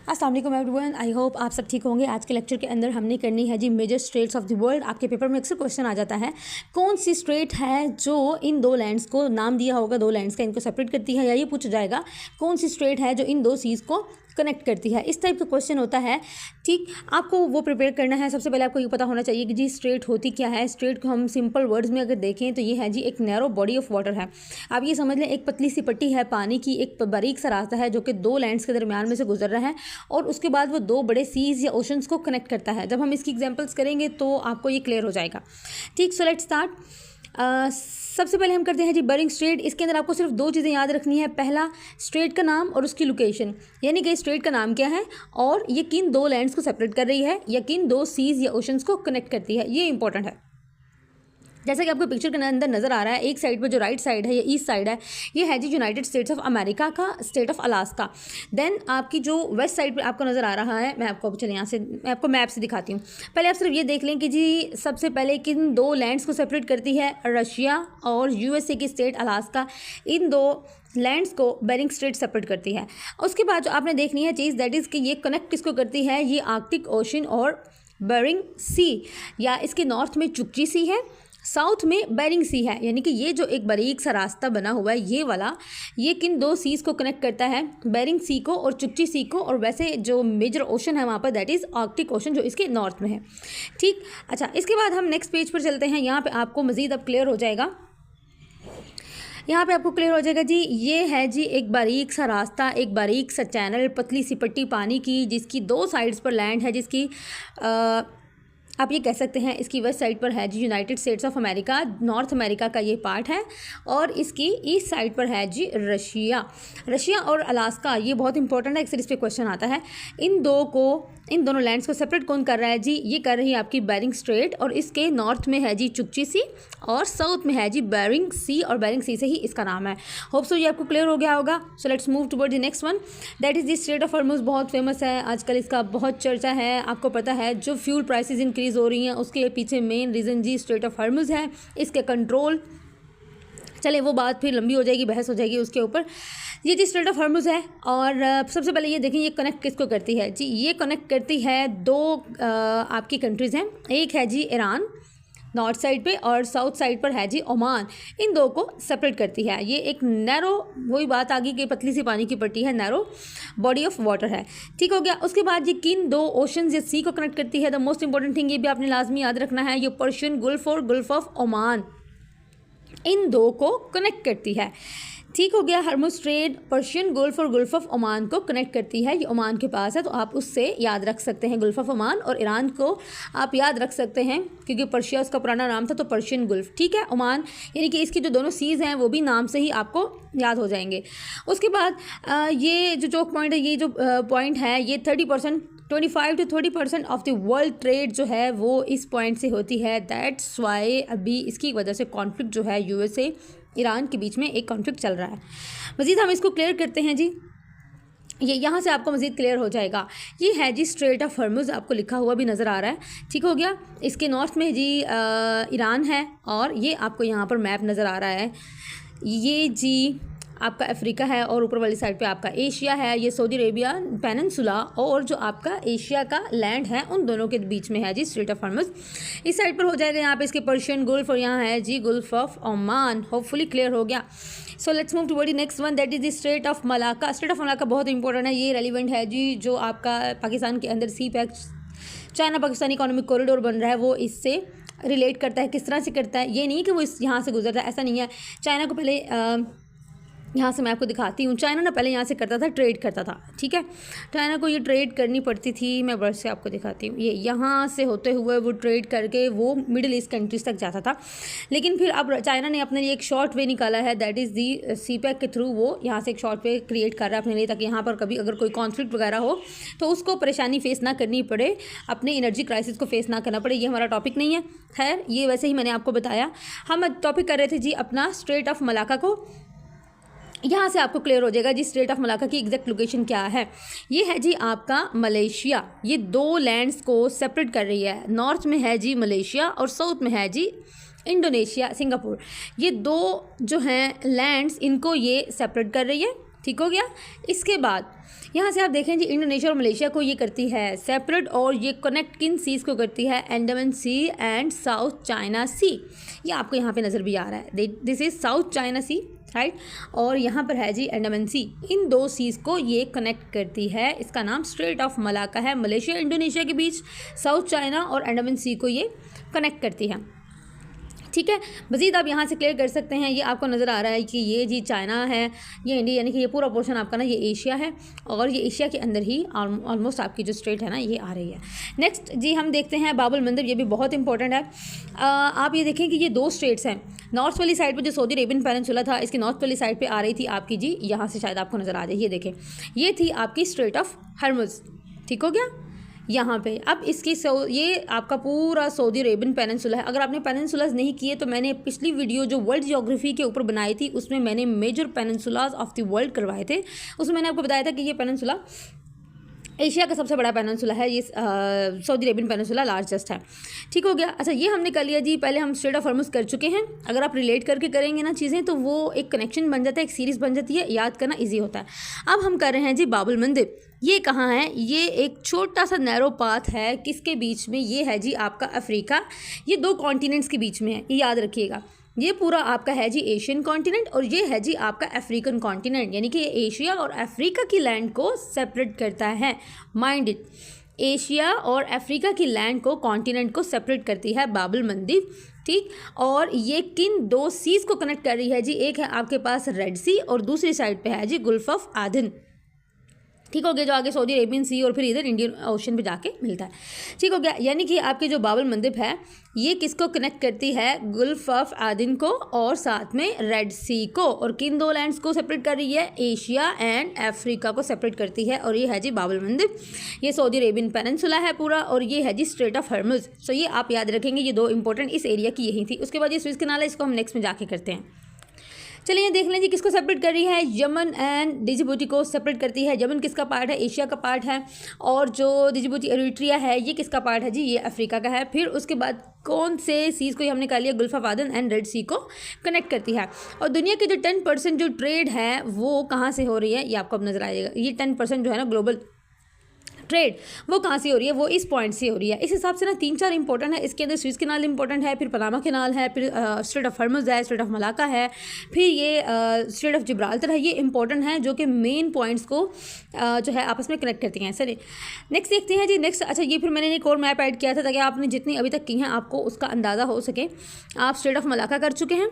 अस्सलाम वालेकुम everyone, I hope आप सब ठीक होंगे। आज के लेक्चर के अंदर हमने करनी है जी major states of the world. आपके पेपर में अक्सर क्वेश्चन आ जाता है कौन सी स्टेट है जो इन दो लैंड्स को नाम दिया होगा, दो लैंड्स का, इनको सेपरेट करती है, या ये पूछा जाएगा कौन सी स्टेट है जो इन दो सीज़ को कनेक्ट करती है। इस टाइप का क्वेश्चन होता है। ठीक, आपको वो प्रिपेयर करना है। सबसे पहले आपको ये पता होना चाहिए कि जी स्ट्रेट होती क्या है। स्ट्रेट को हम सिंपल वर्ड्स में अगर देखें तो ये है जी एक नैरो बॉडी ऑफ वाटर है। आप ये समझ लें एक पतली सी पट्टी है पानी की, एक बारीक सा रास्ता है जो कि दो लैंड्स के दरमियान में से गुजर रहा है और उसके बाद वो दो बड़े सीज़ या ओशंस को कनेक्ट करता है। जब हम इसकी एग्जांपल्स करेंगे तो आपको ये क्लियर हो जाएगा। ठीक, सो लेट्स स्टार्ट। सबसे पहले हम करते हैं जी बेरिंग स्ट्रेट। इसके अंदर आपको सिर्फ दो चीज़ें याद रखनी है। पहला, स्ट्रेट का नाम और उसकी लोकेशन, यानी कि स्ट्रेट का नाम क्या है और ये किन दो लैंड्स को सेपरेट कर रही है या किन दो सीज़ या ओशंस को कनेक्ट करती है, ये इंपॉर्टेंट है। जैसा कि आपको पिक्चर के अंदर नज़र आ रहा है, एक साइड पे जो राइट साइड है या ईस्ट साइड है, ये है जी यूनाइटेड स्टेट्स ऑफ अमेरिका का स्टेट ऑफ अलास्का। देन आपकी जो वेस्ट साइड पे आपको नज़र आ रहा है, मैं आपको चलिए यहाँ से मैं आपको मैप से दिखाती हूँ। पहले आप सिर्फ ये देख लें कि जी सबसे पहले किन दो लैंड्स को सेपरेट करती है, रशिया और यूएसए की स्टेट अलास्का। इन दो लैंड्स को बेरिंग स्ट्रेट सेपरेट करती है। उसके बाद जो आपने देखनी है चीज़, दैट इज़ कि ये कनेक्ट किसको करती है, ये आर्कटिक ओशन और बेरिंग सी, या इसके नॉर्थ में चुक्ची सी है, साउथ में बेरिंग सी है। यानी कि ये जो एक बारीक सा रास्ता बना हुआ है ये वाला, ये किन दो सीज़ को कनेक्ट करता है, बेरिंग सी को और चुक्ची सी को। और वैसे जो मेजर ओशन है वहाँ पर दैट इज़ आर्कटिक ओशन जो इसके नॉर्थ में है। ठीक, अच्छा, इसके बाद हम नेक्स्ट पेज पर चलते हैं। यहाँ पे आपको मज़ीद अब क्लियर हो जाएगा। यहाँ पे आपको क्लियर हो जाएगा जी, ये है जी एक बारीक सा रास्ता, एक बारीक सा चैनल, पतली सी पट्टी पानी की, जिसकी दो साइड्स पर लैंड है, जिसकी आप ये कह सकते हैं इसकी वेस्ट साइड पर है जी United States of America, North America का ये पार्ट है, और इसकी ईस्ट साइड पर है जी रशिया और अलास्का। ये बहुत इंपॉर्टेंट है, अक्सर इस पर क्वेश्चन आता है। इन दोनों लैंड्स को सेपरेट कौन कर रहा है जी, ये कर रही है आपकी बेरिंग स्ट्रेट, और इसके नॉर्थ में है जी चुक्ची सी और साउथ में है जी बेरिंग सी, और बेरिंग सी से ही इसका नाम है। होप सो ये आपको क्लियर हो गया होगा। सो let's move toward the next one, that is the Strait of Hormuz. बहुत फेमस है आजकल, इसका बहुत चर्चा है। आपको पता है जो फ्यूल प्राइसेस इंक्रीज़ हो रही हैं उसके पीछे मेन रीज़न जी स्ट्रेट ऑफ हॉर्मुज़ है, इसके कंट्रोल। चले वो बात फिर लंबी हो जाएगी, बहस हो जाएगी उसके ऊपर। ये जी स्ट्रेट ऑफ हॉर्मुज़ है, और सबसे पहले ये देखें ये कनेक्ट किसको करती है जी, ये कनेक्ट करती है दो आपकी कंट्रीज़ हैं। एक है जी ईरान नॉर्थ साइड पे और साउथ साइड पर है जी ओमान। इन दो को सेपरेट करती है। ये एक नैरो, वही बात आगे कि पतली सी पानी की पट्टी है, नैरो बॉडी ऑफ वाटर है। ठीक हो गया। उसके बाद ये किन दो ओशंस या सी को कनेक्ट करती है, द मोस्ट इंपॉर्टेंट थिंग ये भी आपने लाजमी याद रखना है, ये पर्शियन गुल्फ और गुल्फ ऑफ ओमान, इन दो को कनेक्ट करती है। ठीक हो गया। हॉर्मुज़ स्ट्रेट पर्शियन गुल्फ और गुल्फ ऑफ ओमान को कनेक्ट करती है। ये ओमान के पास है तो आप उससे याद रख सकते हैं गुल्फ ऑफ ओमान, और ईरान को आप याद रख सकते हैं क्योंकि पर्शिया उसका पुराना नाम था तो पर्शियन गुल्फ। ठीक है, ओमान यानी कि इसकी जो दोनों सीज़ हैं वो भी नाम से ही आपको याद हो जाएंगे। उसके बाद ये जो चौक पॉइंट है, ये जो पॉइंट है, ये 30% 25 to 30% of the world trade जो है वो इस पॉइंट से होती है। दैट्स वाई अभी इसकी वजह से कॉन्फ्लिक्ट जो है यूएसए ईरान के बीच में एक कॉन्फ्लिक्ट चल रहा है। मज़ीद हम इसको क्लियर करते हैं जी, ये यहाँ से आपको मज़ीद क्लियर हो जाएगा। ये है जी स्ट्रेट ऑफ हॉर्मुज़, आपको लिखा हुआ भी नज़र आ रहा है। ठीक हो गया। इसके नॉर्थ में जी ईरान है, और ये आपको यहाँ पर मैप नज़र आ रहा है। ये जी आपका अफ्रीका है, और ऊपर वाली साइड पे आपका एशिया है। ये सऊदी अरेबिया पेनिनसुला और जो आपका एशिया का लैंड है, उन दोनों के बीच में है जी स्ट्रेट ऑफ हॉर्मुज़। इस साइड पर हो जाएगा यहाँ पे इसके पर्शियन गुल्फ, और यहाँ है जी Gulf of Oman. Hopefully clear हो गया। So let's move toward the next one, that is the Strait of Malacca. Strait of Malacca बहुत इंपॉर्टेंट है, ये रेलिवेंट है जी जो आपका पाकिस्तान के अंदर CPEC China Pakistani economic corridor बन रहा है, वो इससे रिलेट करता है। किस तरह से करता है, ये नहीं कि वो इस यहाँ से गुजरता है, ऐसा नहीं है। चाइना को पहले यहाँ से मैं आपको दिखाती हूँ। चाइना ना पहले यहाँ से करता था, ट्रेड करता था। ठीक है, चाइना को ये ट्रेड करनी पड़ती थी। मैं वर्ड से आपको दिखाती हूँ। ये यहाँ से होते हुए वो ट्रेड करके वो मिडिल ईस्ट कंट्रीज़ तक जाता था। लेकिन फिर अब चाइना ने अपने लिए एक शॉर्ट वे निकाला है, that is the CPEC के थ्रू वो यहाँ से एक शॉर्ट वे क्रिएट कर रहा है अपने लिए, ताकि यहाँ पर कभी अगर कोई कॉन्फ्लिक्ट वगैरह हो तो उसको परेशानी फेस ना करनी पड़े, अपने एनर्जी क्राइसिस को फेस ना करना पड़े। ये हमारा टॉपिक नहीं है, खैर ये वैसे ही मैंने आपको बताया। हम टॉपिक कर रहे थे जी अपना स्ट्रेट ऑफ मलाक्का को। यहाँ से आपको क्लियर हो जाएगा जी स्ट्रेट ऑफ मलाक्का की एग्जैक्ट लोकेशन क्या है। ये है जी आपका मलेशिया। ये दो लैंड्स को सेपरेट कर रही है। नॉर्थ में है जी मलेशिया और साउथ में है जी इंडोनेशिया, सिंगापुर। ये दो जो हैं लैंड्स, इनको ये सेपरेट कर रही है। ठीक हो गया। इसके बाद यहाँ से आप देखें जी, इंडोनेशिया और मलेशिया को ये करती है सेपरेट, और ये कनेक्ट किन सीज़ को करती है, Andaman sea and South China Sea. ये आपको यहाँ पे नज़र भी आ रहा है, this is South China Sea, right. और यहाँ पर है जी अंडमान सी। इन दो सीज़ को ये कनेक्ट करती है, इसका नाम स्ट्रेट ऑफ मलाका है। मलेशिया इंडोनेशिया के बीच साउथ चाइना और अंडमान सी को ये कनेक्ट करती है, ठीक है। मज़ीद आप यहाँ से क्लियर कर सकते हैं, ये आपको नज़र आ रहा है कि ये जी चाइना है, ये इंडिया, यानी कि ये पूरा पोर्शन आपका ना ये एशिया है, और ये एशिया के अंदर ही ऑलमोस्ट आपकी जो स्ट्रेट है ना ये आ रही है। नेक्स्ट जी हम देखते हैं बाबुल मंदिर, ये भी बहुत इंपॉर्टेंट है। आप ये देखें कि ये दो स्ट्रेट्स हैं। नॉर्थ वाली साइड पर जो सऊदी अरेबियन पेनिनसुला था, इसकी नॉर्थ वाली साइड पर आ रही थी आपकी जी, यहाँ से शायद आपको नज़र आ जाए, ये देखें, ये थी आपकी स्ट्रेट ऑफ हर्मुज़, ठीक हो गया यहाँ पे। अब इसकी ये आपका पूरा सऊदी अरेबियन पेनिनसुला है। अगर आपने पेनिनसुलाज नहीं किए तो मैंने पिछली वीडियो जो वर्ल्ड ज्योग्राफी के ऊपर बनाई थी, उसमें मैंने मेजर पेनिनसुलाज ऑफ द वर्ल्ड करवाए थे। उसमें मैंने आपको बताया था कि ये पेनिनसुला एशिया का सबसे बड़ा पेनिनसुला है, ये सऊदी अरेबियन पेनिनसुला लार्जेस्ट है, ठीक हो गया। अच्छा, ये हमने कर लिया जी, पहले हम स्ट्रेट ऑफ हॉर्मुज़ कर चुके हैं। अगर आप रिलेट करके करेंगे ना चीज़ें तो वो एक कनेक्शन बन जाता है, एक सीरीज़ बन जाती है, याद करना ईजी होता है। अब हम कर रहे हैं जी बाबुल मंदिर। ये कहाँ है, ये एक छोटा सा नैरो पाथ है, किसके बीच में, ये है जी आपका अफ्रीका, ये दो कॉन्टिनेंट्स के बीच में है, ये याद रखिएगा। ये पूरा आपका है जी एशियन कॉन्टिनेंट, और ये है जी आपका अफ्रीकन कॉन्टिनेंट, यानी कि ये एशिया और अफ्रीका की लैंड को सेपरेट करता है। माइंड इट, एशिया और अफ्रीका की लैंड को, कॉन्टिनेंट को सेपरेट करती है बाबुल मंदिर, ठीक। और ये किन दो सीज़ को कनेक्ट कर रही है जी, एक है आपके पास रेड सी और दूसरी साइड पे है जी गुल्फ ऑफ आदन, ठीक हो गया, जो आगे सऊदी अरेबियन सी और फिर इधर इंडियन ओशन पे जाके मिलता है, ठीक हो गया। यानी कि आपके जो बाबुल मंदिर है ये किसको कनेक्ट करती है, गुल्फ ऑफ आदन को और साथ में रेड सी को, और किन दो लैंड्स को सेपरेट कर रही है, एशिया एंड अफ्रीका को सेपरेट करती है। और ये है जी बाबुल मंदिर, ये सऊदी अरेबियन पेनिनसुला है पूरा, और ये है जी स्ट्रेट ऑफ हॉर्मुज़। सो ये आप याद रखेंगे, ये दो इंपॉर्टेंट इस एरिया की यही थी। उसके बाद ये स्विस कैनाल है, इसको हम नेक्स्ट में जाके करते हैं। चलिए देख लें जी, किसको सेपरेट कर रही है, यमन एंड डिजिबूटी को सेपरेट करती है। यमन किसका पार्ट है, एशिया का पार्ट है, और जो डिजिबूटी एरिट्रिया है ये किसका पार्ट है जी, ये अफ्रीका का है। फिर उसके बाद कौन से सीज़ को हमने कर लिया, गुल्फ ऑफ आदन एंड रेड सी को कनेक्ट करती है। और दुनिया की जो 10% जो ट्रेड है वो कहाँ से हो रही है, ये आपको अब नजर आएगा। ये 10% जो है ना ग्लोबल ट्रेड, वो कहाँ से हो रही है, वो इस पॉइंट से हो रही है। इस हिसाब से ना 3-4 इंपॉर्टेंट है, इसके अंदर स्विस कैनाल इंपॉर्टेंट है, फिर पनामा कैनाल है, फिर स्ट्रेट ऑफ हॉर्मुज़ है, स्ट्रेट ऑफ मलाका है, फिर ये स्ट्रेट ऑफ जिब्राल्टर है। ये इंपॉर्टेंट है जो कि मेन पॉइंट्स को जो है आपस में कनेक्ट करती हैं। सर नेक्स्ट देखते हैं जी, नेक्स्ट अच्छा ये फिर मैंने एक और मैप ऐड किया था ताकि आपने जितनी अभी तक की हैं आपको उसका अंदाज़ा हो सके। आप स्ट्रेट ऑफ मलाका कर चुके हैं,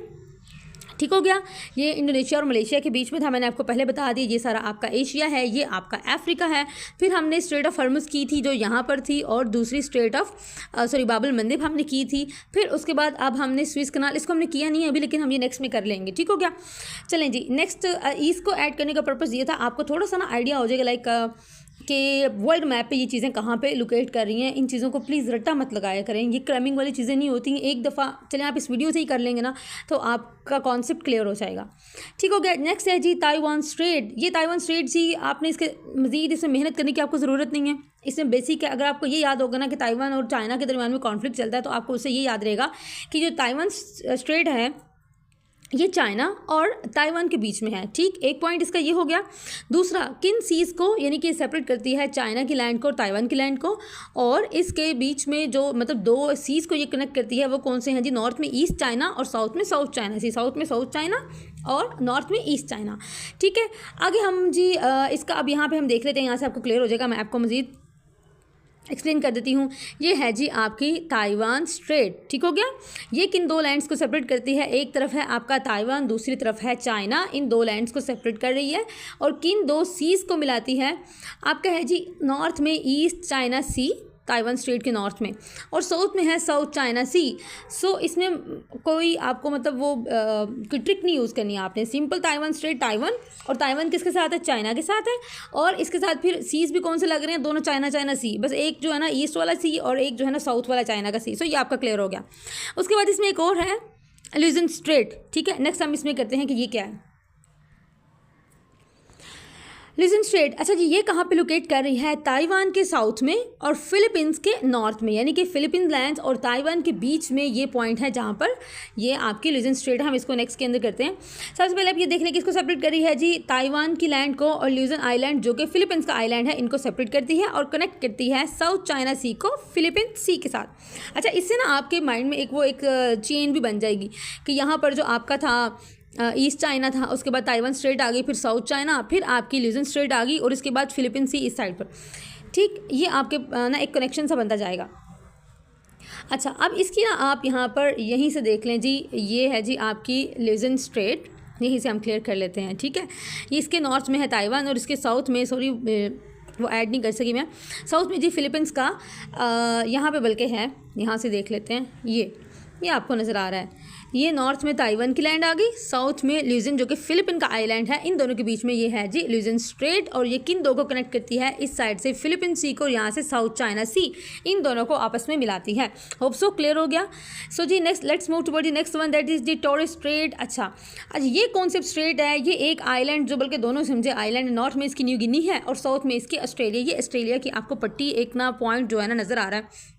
ठीक हो गया। ये इंडोनेशिया और मलेशिया के बीच में था, मैंने आपको पहले बता दिया। ये सारा आपका एशिया है, ये आपका अफ्रीका है। फिर हमने स्ट्रेट ऑफ हॉर्मुज़ की थी जो यहाँ पर थी, और दूसरी स्ट्रेट ऑफ बाबुल मंदिर हमने की थी। फिर उसके बाद अब हमने स्विस कैनाल, इसको हमने किया नहीं है अभी, लेकिन हम ये नेक्स्ट में कर लेंगे, ठीक हो गया। चलें जी, नेक्स्ट इसको ऐड करने का पर्पज़ ये था आपको थोड़ा सा ना आइडिया हो जाएगा लाइक कि वर्ल्ड मैप पे ये चीज़ें कहाँ पे लोकेट कर रही हैं। इन चीज़ों को प्लीज़ रट्टा मत लगाया करें, ये क्रैमिंग वाली चीज़ें नहीं होती हैं। एक दफ़ा चलें आप इस वीडियो से ही कर लेंगे ना तो आपका कॉन्सेप्ट क्लियर हो जाएगा, ठीक हो गया। नेक्स्ट है जी ताइवान स्ट्रेट। ये ताइवान स्ट्रेट जी आपने इसके मज़ीद इसमें मेहनत करने की आपको ज़रूरत नहीं है, इसमें बेसिक है। अगर आपको ये याद होगा ना कि ताइवान और चाइना के दरमियान में कॉन्फ्लिक्ट चलता है तो आपको उससे ये याद रहेगा कि जो ताइवान स्ट्रेट है ये चाइना और ताइवान के बीच में है, ठीक। एक पॉइंट इसका ये हो गया। दूसरा, किन सीज़ को यानी कि सेपरेट करती है, चाइना की लैंड को और ताइवान की लैंड को, और इसके बीच में जो मतलब दो सीज़ को ये कनेक्ट करती है वो कौन से हैं जी, नॉर्थ में ईस्ट चाइना और साउथ में साउथ चाइना सी। साउथ में साउथ चाइना और नॉर्थ में ईस्ट चाइना, ठीक है। आगे हम जी इसका अब यहाँ पर हम देख लेते हैं, यहाँ से आपको क्लियर हो जाएगा। मैं आपको मज़ीद एक्सप्लेन कर देती हूँ। ये है जी आपकी ताइवान स्ट्रेट, ठीक हो गया। ये किन दो लैंड्स को सेपरेट करती है, एक तरफ है आपका ताइवान, दूसरी तरफ है चाइना। इन दो लैंड्स को सेपरेट कर रही है और किन दो सीज़ को मिलाती है, आपका है जी नॉर्थ में ईस्ट चाइना सी, ताइवान स्ट्रेट के नॉर्थ में, और साउथ में है साउथ चाइना सी। सो इसमें कोई आपको मतलब वो कोई ट्रिक नहीं यूज़ करनी है आपने, सिंपल ताइवान स्ट्रेट, ताइवान, और ताइवान किसके साथ है, चाइना के साथ है। और इसके साथ फिर सीज़ भी कौन से लग रहे हैं, दोनों चाइना चाइना सी, बस एक जो है ना ईस्ट वाला सी और एक जो है ना साउथ वाला चाइना का सी। सो ये आपका क्लियर हो गया। उसके बाद इसमें एक और है लुज़न स्ट्रेट, ठीक है। नेक्स्ट हम इसमें करते हैं कि ये क्या है। लिजन स्ट्रेट, अच्छा जी, ये कहाँ पे लोकेट कर रही है? ताइवान के साउथ में और फिलीपींस के नॉर्थ में, यानी कि फिलीपींस लैंड्स और ताइवान के बीच में ये पॉइंट है जहाँ पर ये आपकी लिजन स्ट्रेट है। हम इसको नेक्स्ट के अंदर करते हैं। सबसे पहले आप ये देख लें कि इसको सेपरेट कर रही है जी ताइवान की लैंड को और ल्यूजन आइलैंड जो कि फिलीपींस का आइलैंड है, इनको सेपरेट करती है और कनेक्ट करती है साउथ चाइना सी को फिलीपींस सी के साथ। अच्छा, इससे ना आपके माइंड में एक चेन भी बन जाएगी कि यहाँ पर जो आपका था ईस्ट चाइना था, उसके बाद ताइवान स्ट्रेट आ गई, फिर साउथ चाइना, फिर आपकी ल्यूजन स्ट्रेट आ गई और इसके बाद फिलीपीन सी इस साइड पर। ठीक, ये आपके ना एक कनेक्शन सा बनता जाएगा। अच्छा, अब इसकी ना आप यहाँ पर यहीं से देख लें जी, ये है जी आपकी ल्यूजन स्ट्रेट, यहीं से हम क्लियर कर लेते हैं। ठीक है, ये इसके नॉर्थ में है ताइवान और इसके साउथ में, सॉरी वो ऐड नहीं कर सकी मैं, साउथ में जी फिलीपींस का यहाँ पे बल्कि है, यहाँ से देख लेते हैं। ये आपको नज़र आ रहा है, ये नॉर्थ में ताइवान की लैंड आ गई, साउथ में ल्यूजन जो कि फिलीपीन का आइलैंड है, इन दोनों के बीच में ये है जी ल्यूजन स्ट्रेट और ये किन दो को कनेक्ट करती है? इस साइड से फिलीपीन सी को, यहाँ से साउथ चाइना सी, इन दोनों को आपस में मिलाती है। होप सो क्लियर हो गया। सो जी next let's move toward the next one, that is the Torres Strait. अच्छा, ये कौन सा स्ट्रेट है? ये एक आइलैंड जो बल्कि दोनों समझे आइलैंड, नॉर्थ में इसकी न्यू गिनी है और साउथ में इसकी ऑस्ट्रेलिया। ये ऑस्ट्रेलिया की आपको पट्टी एक ना पॉइंट जो है ना नज़र आ रहा है,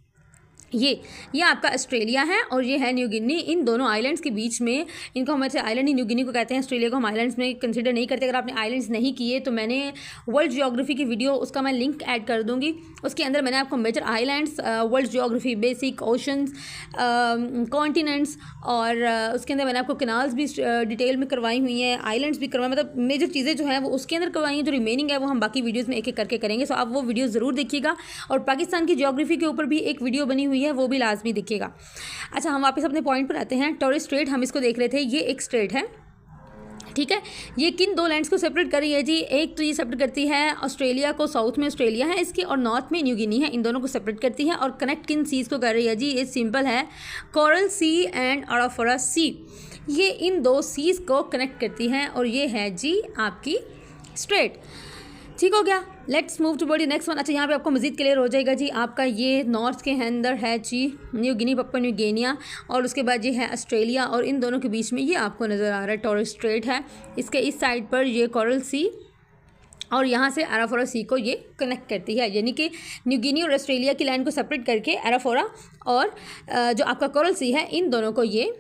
ये आपका ऑस्ट्रेलिया है और ये है न्यू गिनी। इन दोनों आइलैंड्स के बीच में, इनको हम ऐसे आइलैंड ही न्यू गिनी को कहते हैं, ऑस्ट्रेलिया को हम आइलैंड्स में कंसिडर नहीं करते। अगर आपने आइलैंड्स नहीं किए तो मैंने वर्ल्ड जियोग्राफी की वीडियो, उसका मैं लिंक ऐड कर दूंगी, उसके अंदर मैंने आपको major islands, world geography basic, oceans, continents और उसके अंदर मैंने आपको कैनाल्स भी डिटेल में करवाई हुई हैं, आइलैंड्स भी करवाए, मतलब मेजर चीज़ें जो हैं वो उसके अंदर करवाई हैं। जो रिमेनिंग है वो हम बाकी वीडियोज़ में एक एक करके करेंगे। सो आप वो वीडियो ज़रूर देखिएगा और पाकिस्तान की जियोग्राफी के ऊपर भी एक वीडियो बनी हुई है, वो भी लाजमी दिखेगा। अच्छा, हम वापस अपने पॉइंट पर आते हैं। टोरस स्ट्रेट हम इसको देख रहे थे, ये एक स्ट्रेट है। ठीक है, ये किन दो लैंड्स को सेपरेट कर रही है जी? एक तो ये सेपरेट करती है ऑस्ट्रेलिया को, साउथ में ऑस्ट्रेलिया है इसकी और नॉर्थ में न्यू गिनी है, इन दोनों को सेपरेट करती है और कनेक्ट किन सीज को कर रही है जी? ये सिंपल है, कोरल सी एंड अराफोरा सी, ये इन दो सीज को कनेक्ट करती हैं और ये है जी आपकी स्ट्रेट। ठीक हो गया, let's move to body next one. अच्छा, यहाँ पे आपको मज़ीद क्लियर हो जाएगा जी, आपका ये नॉर्थ के अंदर है जी न्यू गिनी, पप्पा न्यू गिनिया और उसके बाद ये है ऑस्ट्रेलिया और इन दोनों के बीच में ये आपको नज़र आ रहा है टोरस स्ट्रेट है। इसके इस साइड पर ये कोरल सी और यहाँ से अराफोरा सी को ये कनेक्ट करती है, यानी कि न्यू गिनी और ऑस्ट्रेलिया की लैंड को सेपरेट करके अराफोरा और जो आपका कोरल सी है, इन दोनों को ये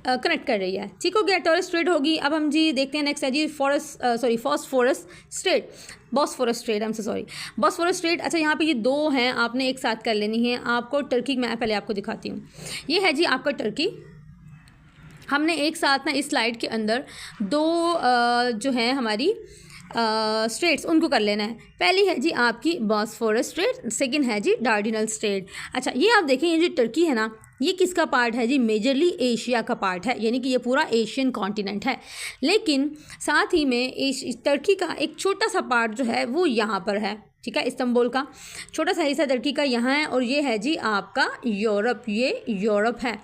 कनेक्ट कर रही है। ठीक हो गया, टोरस स्ट्रेट होगी। अब हम जी देखते हैं नेक्स्ट है जी फॉस्फोरस स्ट्रेट, बॉस्फोरस स्ट्रेट, हम से सॉरी, बॉस्फोरस स्ट्रेट। अच्छा, यहाँ पे ये दो हैं, आपने एक साथ कर लेनी है। आपको टर्की, मैं पहले आपको दिखाती हूँ, ये है जी आपका टर्की। हमने एक साथ ना इस स्लाइड के अंदर दो जो है हमारी स्ट्रेट्स, उनको कर लेना है। पहली है जी आपकी बॉस्फोरस स्ट्रेट, सेकंड है जी डार्डिनल स्ट्रेट। अच्छा, ये आप देखें, ये जो टर्की है ना, ये किसका पार्ट है जी? मेजरली एशिया का पार्ट है, यानी कि ये पूरा एशियन कॉन्टिनेंट है, लेकिन साथ ही में टर्की का एक छोटा सा पार्ट जो है वो यहाँ पर है। ठीक है, इस्तांबुल का छोटा सा हिस्सा टर्की का यहाँ है और ये है जी आपका यूरोप, ये यूरोप है,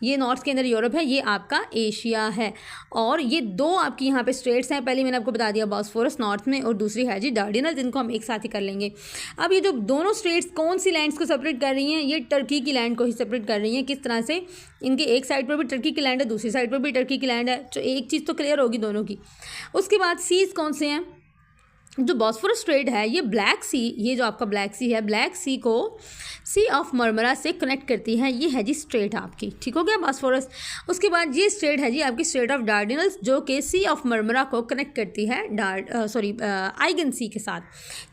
ये नॉर्थ के अंदर यूरोप है, ये आपका एशिया है। और ये दो आपकी यहाँ पे स्ट्रेट्स हैं, पहले मैंने आपको बता दिया बॉस्फोरस नॉर्थ में और दूसरी है जी डार्डिनल, जिनको हम एक साथ ही कर लेंगे। अब ये जो दोनों स्ट्रेट्स कौन सी लैंड्स को सेपरेट कर रही हैं? ये टर्की की लैंड को ही सेपरेट कर रही हैं। किस तरह से? इनके एक साइड पर भी टर्की की लैंड है, दूसरी साइड पर भी टर्की की लैंड है, तो एक चीज़ तो क्लियर होगी दोनों की। उसके बाद सीज कौन से हैं? जो बॉस्फोरस स्ट्रेट है, ये ब्लैक सी, ये जो आपका ब्लैक सी है, ब्लैक सी को सी ऑफ मरमरा से कनेक्ट करती है, ये है जी स्ट्रेट आपकी। ठीक हो गया, बॉस्फोरस। उसके बाद ये स्ट्रेट है जी आपकी स्ट्रेट ऑफ डार्डिनल्स, जो कि सी ऑफ मरमरा को कनेक्ट करती है आइगन सी के साथ।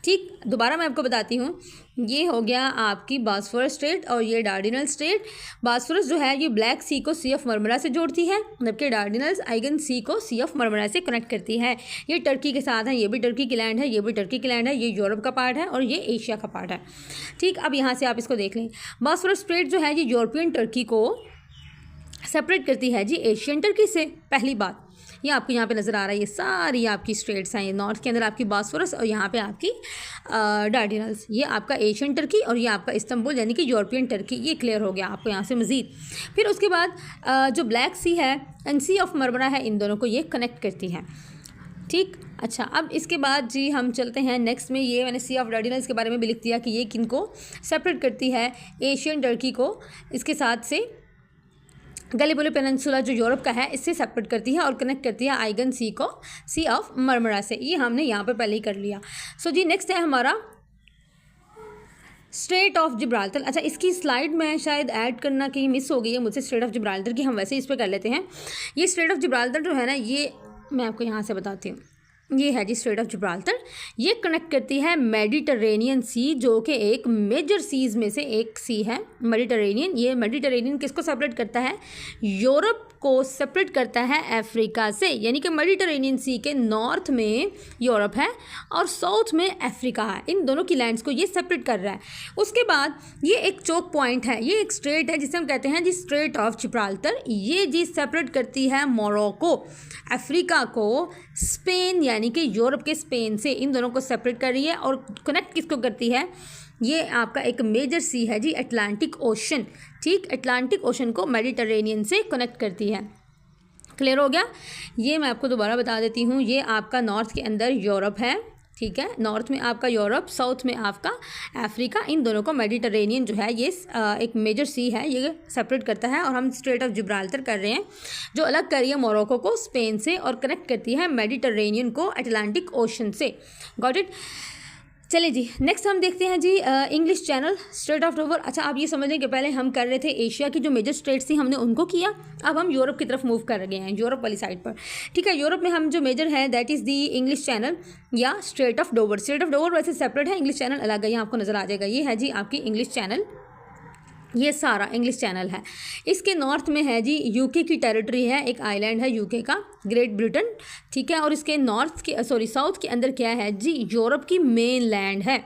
ठीक, दोबारा मैं आपको बताती हूँ, ये हो गया आपकी बॉस्फोरस स्ट्रेट और ये डार्डिनल स्ट्रेट। बॉस्फोरस जो है ये ब्लैक सी को सी ऑफ मरमरा से जोड़ती है, जबकि डार्डिनल्स आइगन सी को सी ऑफ मरमरा से कनेक्ट करती है। ये टर्की के साथ है, ये भी टर्की की लैंड है, ये भी टर्की की लैंड है, ये यूरोप का पार्ट है और ये एशिया का पार्ट है। ठीक, अब यहाँ से आप इसको देख लें, बॉस्फोरस स्ट्रेट जो है ये यूरोपियन टर्की को सेपरेट करती है जी एशियन टर्की से। पहली बात, ये आपको यहाँ पे नज़र आ रहा है, ये सारी आपकी स्ट्रेट्स हैं, ये नॉर्थ के अंदर आपकी बॉस्फोरस और यहाँ पे आपकी डार्डिनल्स, ये आपका एशियन टर्की और ये आपका इस्तांबुल यानी कि यूरोपियन टर्की। ये क्लियर हो गया आपको यहाँ से मज़ीद। फिर उसके बाद जो ब्लैक सी है एंड सी ऑफ मरमरा है, इन दोनों को ये कनेक्ट करती है। ठीक, अच्छा, अब इसके बाद जी हम चलते हैं नेक्स्ट में। ये मैंने सी ऑफ डार्डिनल्स के बारे में भी लिख दिया कि ये किनको सेपरेट करती है, एशियन टर्की को इसके साथ से गैलीपोली पेनिनसुला जो यूरोप का है इससे सेपरेट करती है और कनेक्ट करती है आइगन सी को सी ऑफ मरमरा से। ये हमने यहाँ पर पहले ही कर लिया। सो जी नेक्स्ट है हमारा स्ट्रेट ऑफ जिब्राल्टर। अच्छा, इसकी स्लाइड में शायद ऐड करना कहीं मिस हो गई है मुझसे, स्ट्रेट ऑफ जिब्राल्टर की, हम वैसे इस पर कर लेते हैं। ये स्ट्रेट ऑफ जिब्राल्टर जो है ना, ये मैं आपको यहाँ से बताती हूँ। ये है जी स्ट्रेट ऑफ जिब्राल्टर। ये कनेक्ट करती है मेडिटरेनियन सी, जो कि एक मेजर सीज में से एक सी है मेडिटरेनियन। ये मेडिटरेनियन किसको सेपरेट करता है? यूरोप को सेपरेट करता है अफ्रीका से, यानी कि मेडिटरेनियन सी के नॉर्थ में यूरोप है और साउथ में अफ्रीका है। इन दोनों की लैंड्स को ये सेपरेट कर रहा है। उसके बाद ये एक चोक पॉइंट है, ये एक स्ट्रेट है जिसे हम कहते हैं जी स्ट्रेट ऑफ जिब्राल्टर। ये जी सेपरेट करती है मोरक्को, अफ्रीका को स्पेन यानी कि यूरोप के स्पेन से, इन दोनों को सेपरेट कर रही है। और कनेक्ट किसको करती है? ये आपका एक मेजर सी है जी अटलांटिक ओशन। ठीक, अटलांटिक ओशन को मेडिटरेनियन से कनेक्ट करती है। क्लियर हो गया? ये मैं आपको दोबारा बता देती हूँ। ये आपका नॉर्थ के अंदर यूरोप है, ठीक है, नॉर्थ में आपका यूरोप, साउथ में आपका अफ्रीका। इन दोनों को मेडिटरेनियन जो है ये एक मेजर सी है, ये सेपरेट करता है। और हम स्ट्रेट ऑफ जिब्राल्टर कर रहे हैं जो अलग कर रही है मोरक्को को स्पेन से और कनेक्ट करती है मेडिटरेनियन को अटलांटिक ओशन से। Got it? चलिए जी नेक्स्ट हम देखते हैं जी English Channel, Strait of Dover. अच्छा, आप ये समझ लें कि पहले हम कर रहे थे एशिया की जो मेजर स्टेट्स थी हमने उनको किया, अब हम यूरोप की तरफ मूव कर गए हैं, यूरोप वाली साइड पर। ठीक है, यूरोप में हम जो मेजर है that is the English Channel या Strait of Dover. Strait of Dover वैसे सेपरेट है, इंग्लिश चैनल अलग है, यहाँ आपको नज़र आ जाएगा। ये है जी आपकी इंग्लिश चैनल, ये सारा इंग्लिश चैनल है। इसके नॉर्थ में है जी यूके की टेरिटरी है, एक आइलैंड है यूके का, ग्रेट ब्रिटेन। ठीक है, और इसके साउथ के अंदर क्या है जी? यूरोप की मेन लैंड है,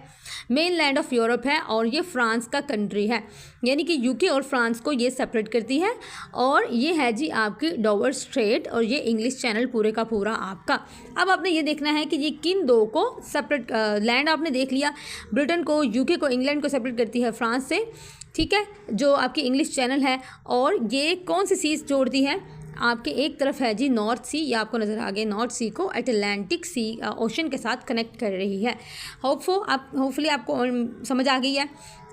मेन लैंड ऑफ यूरोप है, और ये फ्रांस का कंट्री है, यानी कि यूके और फ्रांस को ये सेपरेट करती है। और ये है जी आपकी डोवर स्ट्रेट, और ये इंग्लिश चैनल पूरे का पूरा आपका। अब आपने ये देखना है कि ये किन दो को सेपरेट, लैंड आपने देख लिया, ब्रिटेन को, यूके को, इंग्लैंड को सेपरेट करती है फ्रांस से। ठीक है, जो आपकी इंग्लिश चैनल है, और ये कौन सी सीज जोड़ती है? आपके एक तरफ है जी नॉर्थ सी, ये आपको नज़र आ गया, नॉर्थ सी को अटलांटिक सी ओशन के साथ कनेक्ट कर रही है। होपफुली आपको समझ आ गई है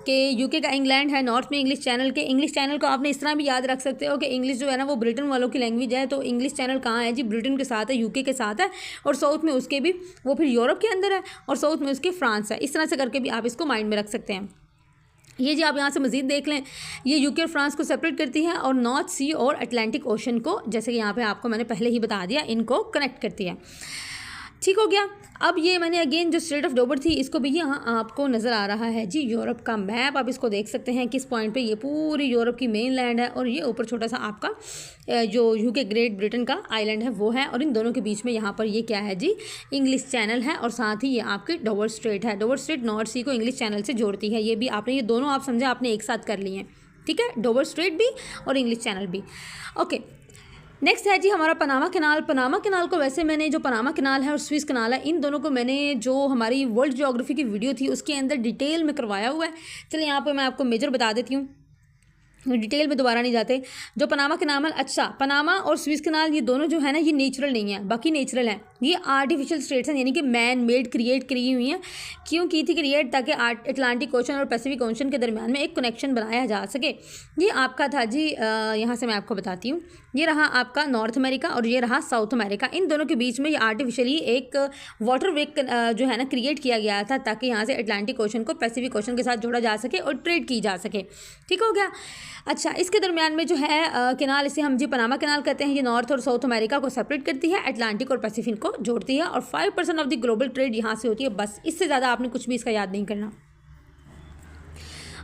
कि यूके का इंग्लैंड है, नॉर्थ में इंग्लिश चैनल के। इंग्लिश चैनल को आपने इस तरह भी याद रख सकते हो कि इंग्लिश जो है ना वो ब्रिटेन वालों की लैंग्वेज है, तो इंग्लिश चैनल कहाँ है जी? ब्रिटेन के साथ है, यूके के साथ है, और साउथ में उसके भी वो फिर यूरोप के अंदर है, और साउथ में उसके फ्रांस है। इस तरह से करके भी आप इसको माइंड में रख सकते हैं। ये जी आप यहाँ से मज़ीद देख लें, ये यूके और फ्रांस को सेपरेट करती है, और नॉर्थ सी और अटलांटिक ओशन को, जैसे कि यहाँ पे आपको मैंने पहले ही बता दिया, इनको कनेक्ट करती है। ठीक हो गया? अब ये मैंने अगेन जो स्ट्रेट ऑफ डोवर थी इसको भी यहाँ आपको नज़र आ रहा है जी यूरोप का मैप। आप इसको देख सकते हैं किस पॉइंट पे ये पूरी यूरोप की मेन लैंड है, और ये ऊपर छोटा सा आपका जो यूके ग्रेट ब्रिटेन का आइलैंड है वो है, और इन दोनों के बीच में यहाँ पर ये क्या है जी? इंग्लिश चैनल है, और साथ ही ये आपकी डोवर स्ट्रेट है। डोवर स्ट्रेट नॉर्थ सी को इंग्लिश चैनल से जोड़ती है। ये भी आपने, ये दोनों आप समझे, आपने एक साथ कर लिए हैं। ठीक है, डोवर स्ट्रेट भी और इंग्लिश चैनल भी। ओके, नेक्स्ट है जी हमारा पनामा कैनाल। पनामा कैनाल को वैसे मैंने, जो पनामा कैनाल है और स्विस कैनाल है, इन दोनों को मैंने जो हमारी वर्ल्ड ज्योग्राफी की वीडियो थी उसके अंदर डिटेल में करवाया हुआ है। चलिए यहाँ पर मैं आपको मेजर बता देती हूँ, डिटेल में दोबारा नहीं जाते। जो पनामा कैनाल, अच्छा, पनामा और स्विस कैनाल ये दोनों जो है ना ये नेचुरल नहीं है, बाकी नेचुरल हैं। ये आर्टिफिशियल स्टेट्स हैं, यानी कि मैन मेड क्रिएट करी हुई हैं। क्यों की थी क्रिएट? ताकि अटलांटिक ओशन और पैसिफिक ओशन के दरमियान में एक कनेक्शन बनाया जा सके। ये आपका था जी, यहाँ से मैं आपको बताती हूँ, ये रहा आपका नॉर्थ अमेरिका और ये रहा साउथ अमेरिका। इन दोनों के बीच में ये आर्टिफिशियली एक वाटर वे जो है ना क्रिएट किया गया था, ताकि यहाँ से अटलांटिक ओशन को पैसिफिक ओशन के साथ जोड़ा जा सके और ट्रेड की जा सके। ठीक हो गया? अच्छा, इसके दरमियान में जो है कैनाल, इसे हम जी पनामा कैनाल कहते हैं। ये नॉर्थ और साउथ अमेरिका को सेपरेट करती है, अटलांटिक और पैसिफिक को जोड़ती है, और 5% ऑफ द ग्लोबल ट्रेड यहाँ से होती है। बस इससे ज़्यादा आपने कुछ भी इसका याद नहीं करना।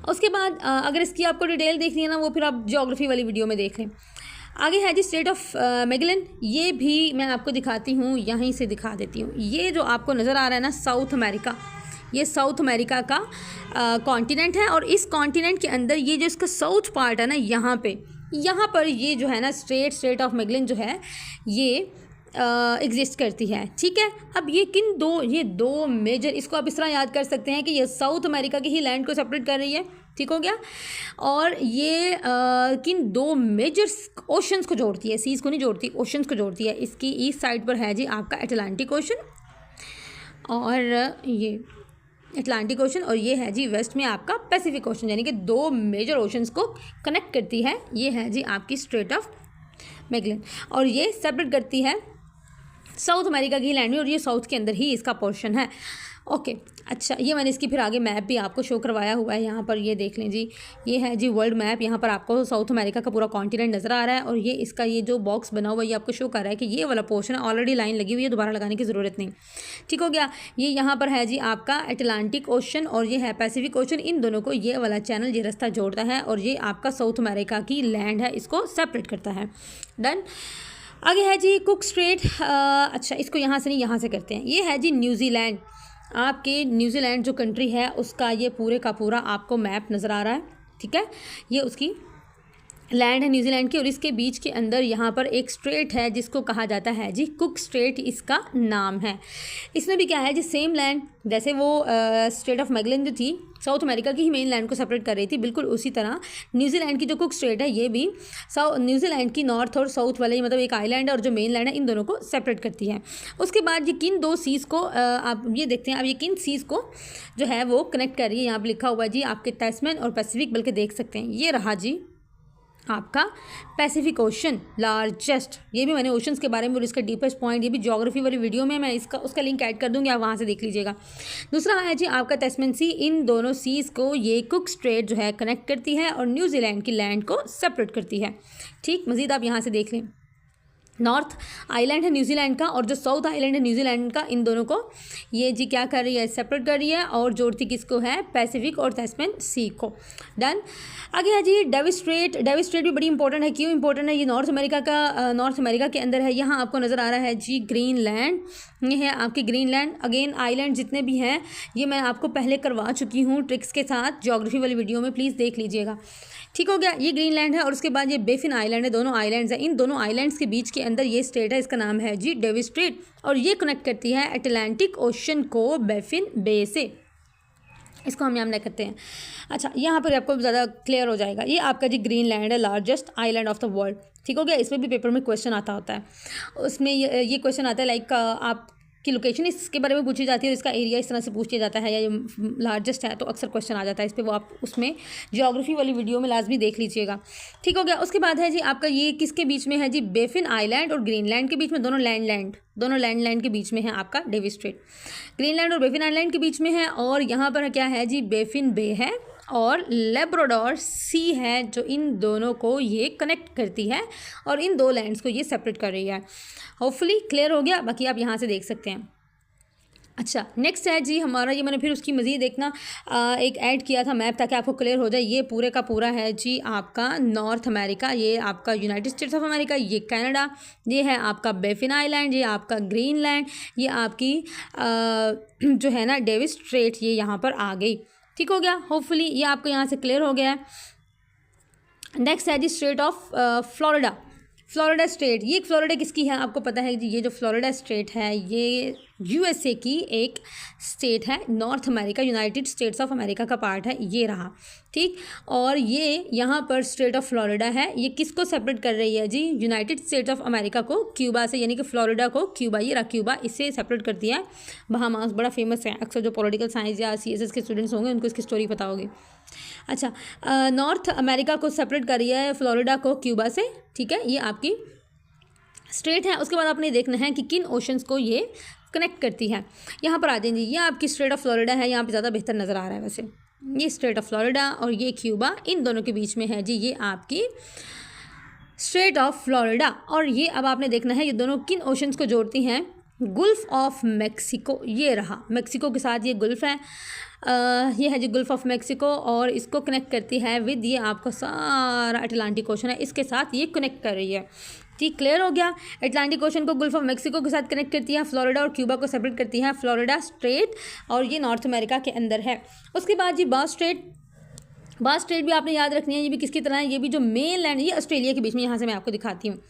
उसके बाद अगर इसकी आपको डिटेल देखनी है ना, वो फिर आप ज्योग्राफी वाली वीडियो में देख लें। आगे है जी स्टेट ऑफ मैगेलन। ये भी मैं आपको दिखाती हूँ, यहीं से दिखा देती हूँ। ये जो आपको नज़र आ रहा है ना साउथ अमेरिका, ये साउथ अमेरिका का कॉन्टिनेंट है, और इस कॉन्टिनेंट के अंदर ये जो इसका साउथ पार्ट है ना, यहाँ पर ये जो है ना स्टेट ऑफ मैगेलन जो है ये एग्जिस्ट करती है। ठीक है, अब ये ये दो मेजर, इसको आप इस तरह याद कर सकते हैं कि ये साउथ अमेरिका की ही लैंड को सेपरेट कर रही है। ठीक हो गया? और ये किन दो मेजर ओशंस को जोड़ती है, सीज को नहीं जोड़ती, ओशंस को जोड़ती है। इसकी ईस्ट साइड पर है जी आपका अटलांटिक ओशन, और ये अटलांटिक ओशन, और ये है जी वेस्ट में आपका पैसिफिक ओशन, यानी कि दो मेजर ओशंस को कनेक्ट करती है। ये है जी आपकी स्ट्रेट ऑफ मैगेलन, और ये सेपरेट करती है साउथ अमेरिका की लैंड में, और ये साउथ के अंदर ही इसका पोर्शन है। ओके, अच्छा, ये मैंने इसकी फिर आगे मैप भी आपको शो करवाया हुआ है। यहाँ पर ये देख लें जी, ये है जी वर्ल्ड मैप। यहाँ पर आपको साउथ अमेरिका का पूरा कॉन्टिनेंट नज़र आ रहा है, और ये इसका ये जो बॉक्स बना हुआ है ये आपको शो कर रहा है कि ये वाला पोर्शन है, ऑलरेडी लाइन लगी हुई है, दोबारा लगाने की ज़रूरत नहीं। ठीक हो गया। ये यहाँ पर है जी आपका अटलांटिक ओशन, और ये है पैसिफिक ओशन। इन दोनों को ये वाला चैनल ये रास्ता जोड़ता है, और ये आपका साउथ अमेरिका की लैंड है, इसको सेपरेट करता है। डन। आगे है जी कुक स्ट्रेट। अच्छा, इसको यहाँ से नहीं, यहाँ से करते हैं। ये है जी न्यूजीलैंड। आपके न्यूजीलैंड जो कंट्री है उसका ये पूरे का पूरा आपको मैप नज़र आ रहा है। ठीक है, ये उसकी लैंड है न्यूजीलैंड की, और इसके बीच के अंदर यहाँ पर एक स्ट्रेट है जिसको कहा जाता है जी कुक स्ट्रेट, इसका नाम है। इसमें भी क्या है जी सेम लैंड, जैसे वो स्ट्रेट ऑफ मैगेलन जो थी साउथ अमेरिका की ही मेन लैंड को सेपरेट कर रही थी, बिल्कुल उसी तरह न्यूजीलैंड की जो कुक स्ट्रेट है ये भी न्यूजीलैंड की नॉर्थ और साउथ वाले, मतलब एक आइलैंड और जो मेन लैंड है इन दोनों को सेपरेट करती है। उसके बाद ये किन दो सीज़ को आप ये देखते हैं, अब ये किन सीज़ को जो है वो कनेक्ट कर रही है। यहाँ पर लिखा हुआ है जी आपके तैस्मैन और पैसिफिक, बल्कि देख सकते हैं ये रहा जी आपका पैसिफिक ओशन लार्जेस्ट। ये भी मैंने ओशंस के बारे में और इसका डीपेस्ट पॉइंट, ये भी ज्योग्राफी वाली वीडियो में मैं उसका लिंक ऐड कर दूंगी, आप वहाँ से देख लीजिएगा। दूसरा है जी आपका तैस्मैन सी। इन दोनों सीज़ को ये कुक स्ट्रेट जो है कनेक्ट करती है और न्यूजीलैंड की लैंड को सेपरेट करती है। ठीक, मज़ीद आप यहाँ से देख लें। नॉर्थ आइलैंड है न्यूजीलैंड का, और जो साउथ आइलैंड है न्यूजीलैंड का, इन दोनों को ये जी क्या कर रही है, सेपरेट कर रही है, और जोड़ती किसको है, पैसिफिक और तैस्मैन सी को। डन। आगे है जी डेविस स्ट्रेट। डेविस स्ट्रेट भी बड़ी इंपॉर्टेंट है। क्यों इंपॉर्टेंट है? ये नॉर्थ अमेरिका के अंदर है। यहाँ आपको नज़र आ रहा है जी ग्रीनलैंड, ये है आपकी ग्रीनलैंड। अगेन आइलैंड जितने भी हैं ये मैं आपको पहले करवा चुकी हूँ ट्रिक्स के साथ ज्योग्राफी वाली वीडियो में, प्लीज़ देख लीजिएगा। ठीक हो गया, ये ग्रीनलैंड है, और उसके बाद ये बेफिन आइलैंड है, दोनों आइलैंड्स हैं। इन दोनों आइलैंड्स के बीच के अंदर ये स्टेट है, इसका नाम है जी डेविस स्ट्रेट, और ये कनेक्ट करती है अटलांटिक ओशन को बेफिन बे से। इसको हम यहाँ करते हैं। अच्छा, यहाँ पर आपको ज़्यादा क्लियर हो जाएगा। ये आपका जी ग्रीनलैंड है, largest island of the world. ठीक हो गया। इसमें भी पेपर में क्वेश्चन आता होता है, उसमें ये क्वेश्चन आता है लाइक आप की लोकेशन इसके बारे में पूछी जाती है, इसका एरिया इस तरह से पूछ लिया जाता है, या ये लार्जेस्ट है तो अक्सर क्वेश्चन आ जाता है इस पर, वो आप उसमें ज्योग्राफी वाली वीडियो में लाजमी देख लीजिएगा। ठीक हो गया। उसके बाद है जी आपका ये किसके बीच में है जी, बेफिन आइलैंड और ग्रीनलैंड के बीच में, दोनों लैंड के बीच में है आपका डेविस स्ट्रेट। ग्रीनलैंड और बेफिन आइलैंड के बीच में है, और यहाँ पर क्या है जी बेफिन बे है और लेब्राडोर सी है, जो इन दोनों को ये कनेक्ट करती है और इन दो लैंड्स को ये सेपरेट कर रही है। होपफुली क्लियर हो गया, बाकी आप यहाँ से देख सकते हैं। अच्छा, नेक्स्ट है जी हमारा, ये मैंने फिर उसकी मज़ीद देखना एक ऐड किया था मैप, ताकि आपको क्लियर हो जाए। ये पूरे का पूरा है जी आपका नॉर्थ अमेरिका, ये आपका यूनाइटेड स्टेट्स ऑफ अमेरिका, ये कनाडा, ये है आपका बेफिन आइलैंड, ये आपका ग्रीनलैंड, ये आपकी जो है ना डेविस स्ट्रेट, ये यहाँ पर आ गई। ठीक हो गया। होपफुली ये आपको यहाँ से क्लियर हो गया है। नेक्स्ट है जी Strait of Florida. Florida Strait, ये फ्लोरिडा किसकी है आपको पता है जी, ये जो फ्लोरिडा स्टेट है ये यूएसए की एक स्टेट है, north America United States of America का पार्ट है, ये रहा। ठीक, और ये यहाँ पर स्टेट ऑफ फ्लोरिडा है, ये किसको सेपरेट कर रही है जी, यूनाइटेड स्टेट्स ऑफ अमेरिका को क्यूबा से, यानी कि फ्लोरिडा को क्यूबा, ये रहा क्यूबा, इससे सेपरेट कर दिया है। बहामास बड़ा फेमस है, अक्सर जो पॉलिटिकल साइंस या सीएसएस के स्टूडेंट्स होंगे उनको इसकी स्टोरी पता होगी। अच्छा, नॉर्थ अमेरिका को सेपरेट कर रही है फ्लोरिडा को क्यूबा से। ठीक है, ये आपकी स्टेट है। उसके बाद आपने देखना है कि किन ओशंस को ये कनेक्ट करती है। यहाँ पर आ जाएंगे, ये आपकी स्टेट ऑफ फ्लोरिडा है, यहाँ पे ज़्यादा बेहतर नज़र आ रहा है वैसे, ये स्टेट ऑफ फ्लोरिडा और ये क्यूबा, इन दोनों के बीच में है जी ये आपकी स्टेट ऑफ फ्लोरिडा। और ये अब आपने देखना है ये दोनों किन ओशंस को जोड़ती हैं, गुल्फ ऑफ मैक्सिको, ये रहा मैक्सिको के साथ ये गुल्फ है, ये है जी गुल्फ ऑफ मैक्सिको, और इसको कनेक्ट करती है विद ये आपका सारा अटलांटिक ओशन है, इसके साथ ये कनेक्ट कर रही है। ठीक, क्लियर हो गया। अटलांटिक ओशन को गुल्फ ऑफ मैक्सिको के साथ कनेक्ट करती है, फ्लोरिडा और क्यूबा को सेपरेट करती है फ्लोरिडा स्ट्रेट, और ये नॉर्थ अमेरिका के अंदर है। उसके बाद जी बास स्ट्रेट, बास स्ट्रेट भी आपने याद रखनी है, ये भी किसकी तरह है, ये भी जो मेन लैंड, ये ऑस्ट्रेलिया के बीच में, यहाँ से मैं आपको दिखाती हूँ,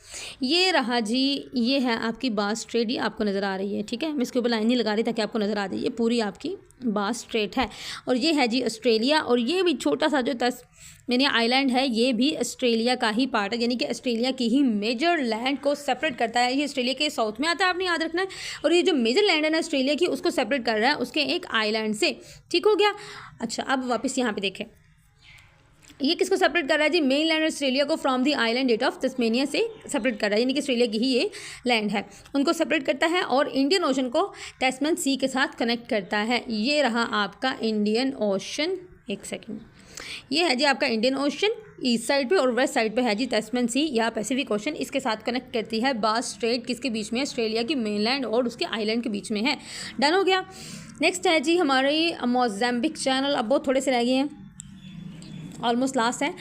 ये रहा जी, ये है आपकी बास स्ट्रेट, ये आपको नज़र आ रही है, ठीक है। मैं इसके ऊपर लाइन नहीं लगा रही ताकि आपको नज़र आ जाए, ये पूरी आपकी बास स्ट्रेट है। और ये है जी ऑस्ट्रेलिया, और ये भी छोटा सा जो यानी आइलैंड है, ये भी ऑस्ट्रेलिया का ही पार्ट है, यानी कि ऑस्ट्रेलिया की ही मेजर लैंड को सेपरेट करता है। ये ऑस्ट्रेलिया के साउथ में आता है, आपने याद रखना है। और ये जो मेजर लैंड है ना ऑस्ट्रेलिया की, उसको सेपरेट कर रहा है उसके एक आइलैंड से, ठीक हो गया। अच्छा, अब वापस यहाँ पे देखें, ये किसको सेपरेट कर रहा है जी, मेन लैंड ऑस्ट्रेलिया को from the island state of Tasmania से सेपरेट कर रहा है, यानी कि ऑस्ट्रेलिया की ही ये लैंड है, उनको सेपरेट करता है और इंडियन ओशन को टैस्मैन सी के साथ कनेक्ट करता है। ये रहा आपका इंडियन ओशन, एक सेकेंड, ये है जी आपका इंडियन ओशन ईस्ट साइड पे, और वेस्ट साइड पे है जी टैस्मैन सी या पैसिफिक ओशन, इसके साथ कनेक्ट करती है बास स्ट्रेट, किसके बीच में, ऑस्ट्रेलिया की मेनलैंड और उसके आइलैंड के बीच में है। डन हो गया। नेक्स्ट है जी हमारी मोज़ाम्बिक चैनल, अब बहुत थोड़े से रह गए हैं, ऑलमोस्ट लास्ट है।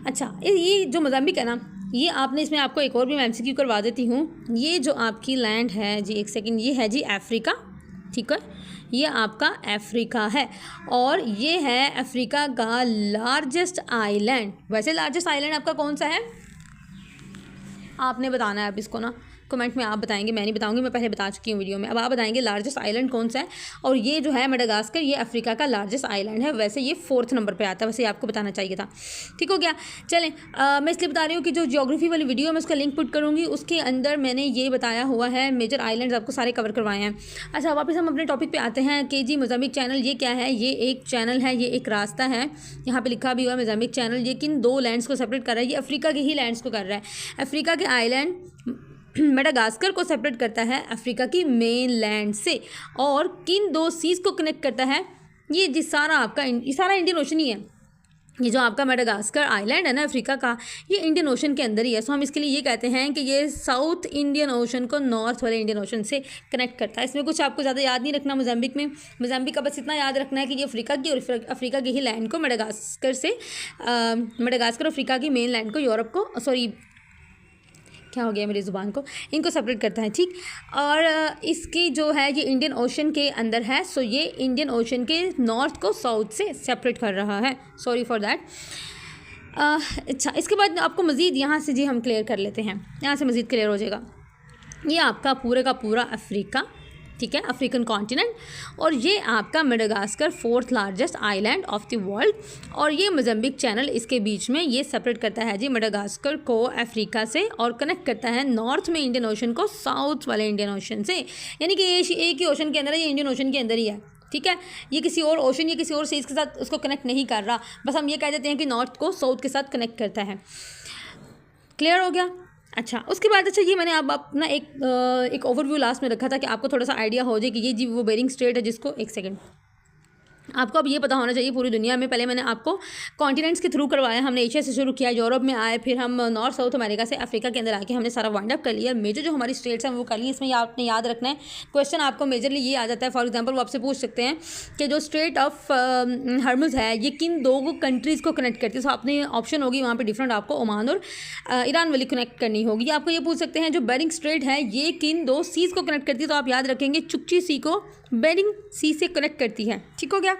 अच्छा, ये जो मोज़ाम्बिक है ना, ये आपने इसमें आपको एक और भी मैं MCQ करवा देती हूँ। ये जो आपकी लैंड है जी, एक सेकंड, ये है जी अफ्रीका, ठीक है, ये आपका अफ्रीका है, और ये है अफ्रीका का लार्जेस्ट आइलैंड। वैसे लार्जेस्ट आइलैंड आपका कौन सा है, आपने बताना है अब इसको ना, कमेंट में आप बताएंगे, मैं नहीं बताऊंगी, मैं पहले बता चुकी हूँ वीडियो में। अब आप बताएंगे लार्जेस्ट आइलैंड कौन सा है, और ये जो है मेडागास्कर, ये अफ्रीका का लार्जेस्ट आइलैंड है। वैसे ये 4th नंबर पे आता है, वैसे आपको बताना चाहिए था, ठीक हो गया। चलें, मैं इसलिए बता रही हूँ कि जो ज्योग्राफी वाली वीडियो है मैं उसका लिंक पुट करूँगी, उसके अंदर मैंने ये बताया हुआ है, मेजर आइलैंड्स आपको सारे कवर करवाए हैं। अच्छा, वापस हम अपने टॉपिक पर आते हैं कि जी मोज़ाम्बिक चैनल ये क्या है। ये एक चैनल है, ये एक रास्ता है, यहाँ पर लिखा भी हुआ है मोज़ाम्बिक चैनल। ये किन 2 लैंड्स को सेपरेट कर रहा है, ये अफ्रीका के ही लैंड्स को कर रहा है। अफ्रीका के आइलैंड मेडागास्कर को सेपरेट करता है अफ्रीका की मेन लैंड से, और किन 2 सीज को कनेक्ट करता है, ये जिस सारा आपका, ये सारा इंडियन ओशन ही है। ये जो आपका मेडागास्कर आइलैंड है ना अफ्रीका का, ये इंडियन ओशन के अंदर ही है। सो हम इसके लिए ये कहते हैं कि ये साउथ इंडियन ओशन को नॉर्थ वाले इंडियन ओशन से कनेक्ट करता है। इसमें कुछ आपको ज़्यादा याद नहीं रखना। मोज़ाम्बिक में, मोज़ाम्बिक का बस इतना याद रखना है कि ये अफ्रीका की, और अफ्रीका की ही लैंड को मेडागास्कर से, मेडागास्कर अफ्रीका की मेन लैंड को, यूरोप को, सॉरी क्या हो गया मेरी ज़ुबान को, इनको सेपरेट करता है, ठीक। और इसकी जो है ये इंडियन ओशन के अंदर है, सो ये इंडियन ओशन के नॉर्थ को साउथ से सेपरेट कर रहा है, सॉरी फॉर दैट। अच्छा, इसके बाद आपको मज़ीद यहाँ से जी हम क्लियर कर लेते हैं, यहाँ से मज़ीद क्लियर हो जाएगा। ये आपका पूरे का पूरा अफ्रीका, ठीक है, अफ्रीकन कॉन्टिनेंट, और ये आपका Madagascar 4th largest island of the world, और ये मोज़ाम्बिक चैनल इसके बीच में ये सेपरेट करता है जी मेडागास्कर को अफ्रीका से, और कनेक्ट करता है नॉर्थ में इंडियन ओशन को साउथ वाले इंडियन ओशन से, यानी कि ये एक ही ओशन के अंदर है, ये इंडियन ओशन के अंदर ही है, ठीक है। ये किसी और ओशन या किसी और सीज के साथ उसको कनेक्ट नहीं कर रहा, बस हम ये कह देते हैं कि नॉर्थ को साउथ के साथ कनेक्ट करता है। क्लियर हो गया। अच्छा, उसके बाद अच्छा ये मैंने अब अपना एक ओवरव्यू लास्ट में रखा था कि आपको थोड़ा सा आइडिया हो जाए कि ये जी वो बेरिंग स्ट्रेट है, जिसको, एक सेकंड, आपको अब ये पता होना चाहिए पूरी दुनिया में। पहले मैंने आपको कॉन्टिनेंट्स के थ्रू करवाया, हमने एशिया से शुरू किया, यूरोप में आए, फिर हम नॉर्थ साउथ अमेरिका से अफ्रीका के अंदर आके हमने सारा वाइंड अप कर लिया। मेजर जो हमारी स्टेट्स हैं वो कर ली। इसमें आपने याद रखना है, क्वेश्चन आपको मेजरली ये आ जाता है। फॉर एग्जांपल वो आपसे पूछ सकते हैं कि जो स्ट्रेट ऑफ हॉर्मुज़ है ये किन 2 कंट्रीज़ को कनेक्ट करती है। सो आपने ऑप्शन होगी वहाँ पर डिफरेंट, आपको ओमान और ईरान वाली कनेक्ट करनी होगी। आपको ये पूछ सकते हैं जो बेरिंग स्ट्रेट है ये किन 2 सीज़ को कनेक्ट करती है, तो आप याद रखेंगे चुकची सी को बेरिंग सी से कनेक्ट करती है, ठीक हो गया।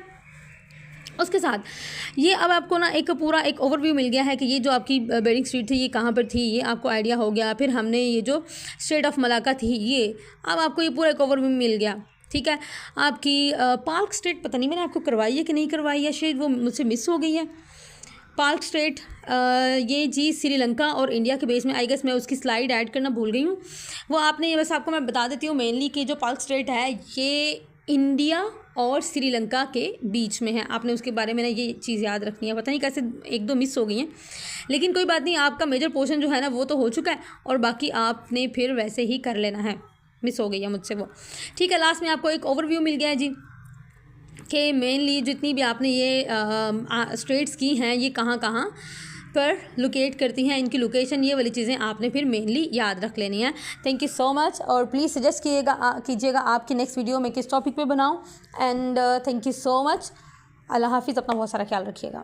उसके साथ ये अब आपको ना एक पूरा एक ओवरव्यू मिल गया है कि ये जो आपकी बेरिंग स्ट्रेट थी ये कहाँ पर थी, ये आपको आइडिया हो गया। फिर हमने ये जो स्ट्रेट ऑफ मलाका थी ये, अब आपको ये पूरा एक ओवरव्यू मिल गया, ठीक है। आपकी पार्क स्ट्रेट पता नहीं मैंने आपको करवाई है कि नहीं करवाई है, शायद वो मुझसे मिस हो गई है। पार्क स्ट्रेट ये जी श्रीलंका और इंडिया के बेस में, आई गेस मैं उसकी स्लाइड ऐड करना भूल गई हूँ, वो आपने, बस आपको मैं बता देती हूँ मेनली कि जो पार्क स्ट्रेट है ये इंडिया और श्रीलंका के बीच में है। आपने उसके बारे में ना ये चीज़ याद रखनी है, पता नहीं कैसे 1-2 मिस हो गई हैं, लेकिन कोई बात नहीं, आपका मेजर पोर्शन जो है ना वो तो हो चुका है, और बाकी आपने फिर वैसे ही कर लेना है। मिस हो गई है मुझसे वो, ठीक है। लास्ट में आपको एक ओवरव्यू मिल गया है जी कि मेनली जितनी भी आपने ये स्टेट्स की हैं ये कहाँ कहाँ पर लोकेट करती हैं, इनकी लोकेशन, ये वाली चीज़ें आपने फिर मेनली याद रख लेनी है। थैंक यू सो मच, और प्लीज़ सजेस्ट कीजिएगा आपकी नेक्स्ट वीडियो में किस टॉपिक पे बनाऊं। And thank you so much. अल्लाह हाफिज़, अपना बहुत सारा ख्याल रखिएगा।